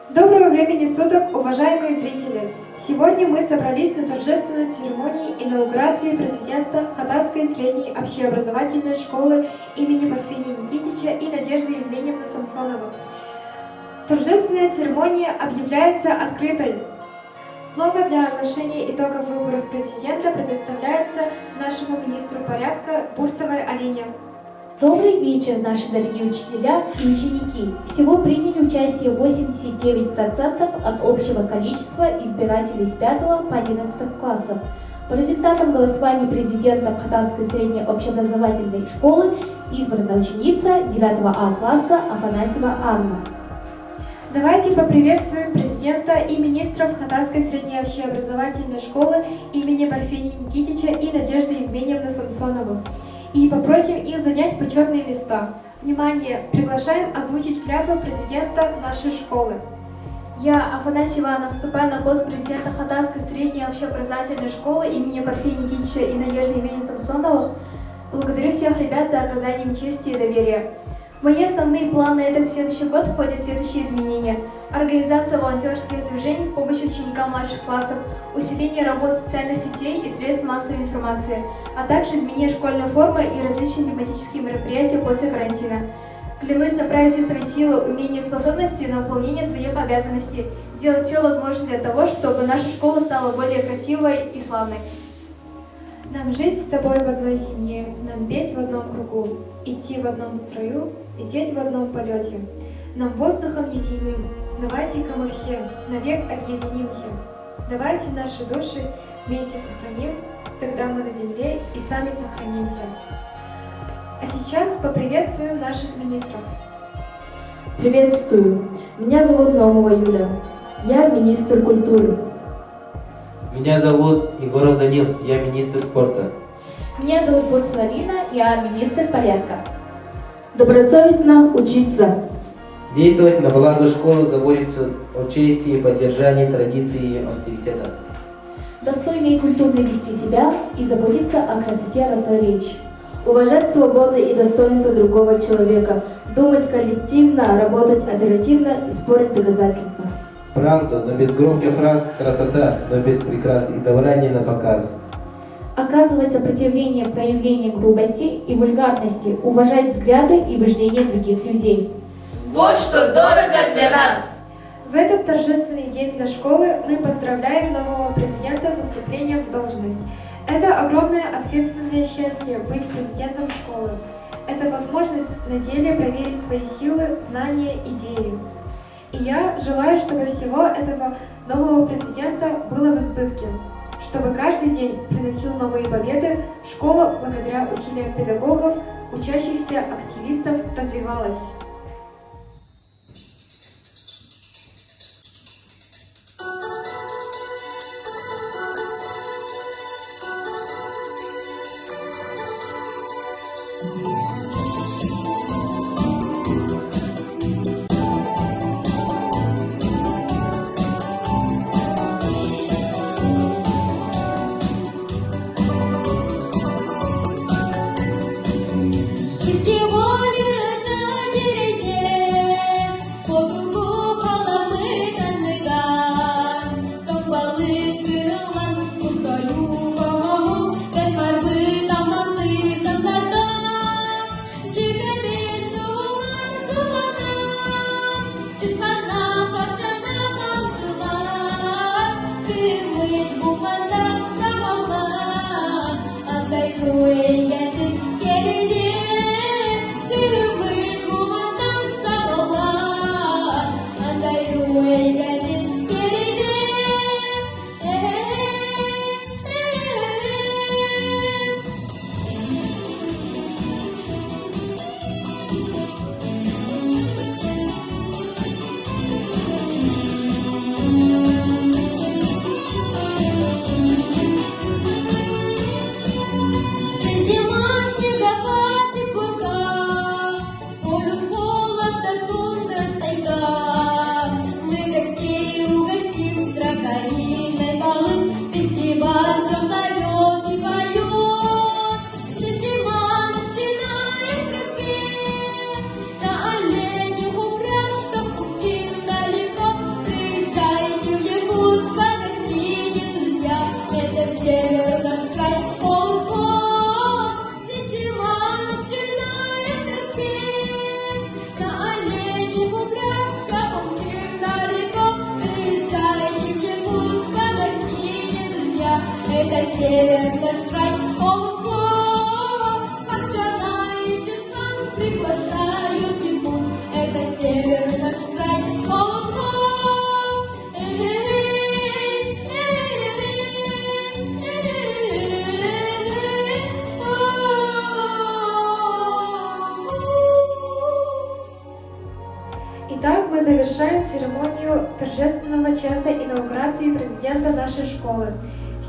Доброго времени суток, уважаемые зрители! Сегодня мы собрались на торжественной церемонии инаугурации президента Хатасской средней общеобразовательной школы имени Парфения Никитича и Надежды Евгеньевны Самсоновых. Торжественная церемония объявляется открытой. Слово для оглашения итогов выборов президента предоставляется нашему министру порядка Бурцевой Алине. Добрый вечер, наши дорогие учителя и ученики. Всего приняли участие 89% от общего количества избирателей с 5 по 11 классов. По результатам голосования президента Хатасской средней общеобразовательной школы избрана ученица 9 А класса Афанасьева Анна. Давайте поприветствуем президента и министров Хатасской средней общеобразовательной школы имени Парфения Никитича и Надежды Евгеньевны Самсоновых и попросим их занять почетные места. Внимание! Приглашаем озвучить клятву президента нашей школы. Я, Афанасьева Анна, вступаю на пост президента Хатасской средней общеобразовательной школы имени Парфения Никитича и Надежды Евгеньевны Самсоновых. Благодарю всех ребят за оказание им чести и доверия. Мои основные планы на этот следующий год входят следующие изменения. Организация волонтерских движений в помощь ученикам младших классов, усиление работы социальных сетей и средств массовой информации, а также изменение школьной формы и различные тематические мероприятия после карантина. Клянусь направить все свои силы, умения и способности на выполнение своих обязанностей, сделать все возможное для того, чтобы наша школа стала более красивой и славной. Нам жить с тобой в одной семье, нам петь в одном кругу, идти в одном строю, лететь в одном полете. Нам воздухом единым, давайте-ка мы все навек объединимся. Давайте наши души вместе сохраним, тогда мы на земле и сами сохранимся. А сейчас поприветствуем наших министров. Приветствую! Меня зовут Наумова Юля. Я министр культуры. Меня зовут Егоров Данил, я министр спорта. Меня зовут Бурцева Алина, я министр порядка. Добросовестно учиться. Действовать на благо школы, заботиться о чести и поддержании традиций и авторитета. Достойно и культурно вести себя и заботиться о красоте родной речи. Уважать свободу и достоинство другого человека, думать коллективно, работать оперативно и спорить доказательно. Правда, но без громких фраз, красота, но без прикрас и добра не на показ. Оказывать сопротивление проявлению грубости и вульгарности, уважать взгляды и убеждения других людей. Вот что дорого для нас! В этот торжественный день для школы мы поздравляем нового президента с вступлением в должность. Это огромное ответственное счастье быть президентом школы. Это возможность на деле проверить свои силы, знания, идеи. И я желаю, чтобы всего этого нового президента было в избытке, чтобы каждый день приносил новые победы, школа, благодаря усилиям педагогов, учащихся, активистов, развивалась. किसकी बोली रटा तेरे север наш край. Ого, национальный нас приглашают ему. Это север наш край. Ого, Итак, мы завершаем церемонию торжественного часа инаугурации президента нашей школы.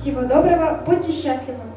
Всего доброго, будьте счастливы!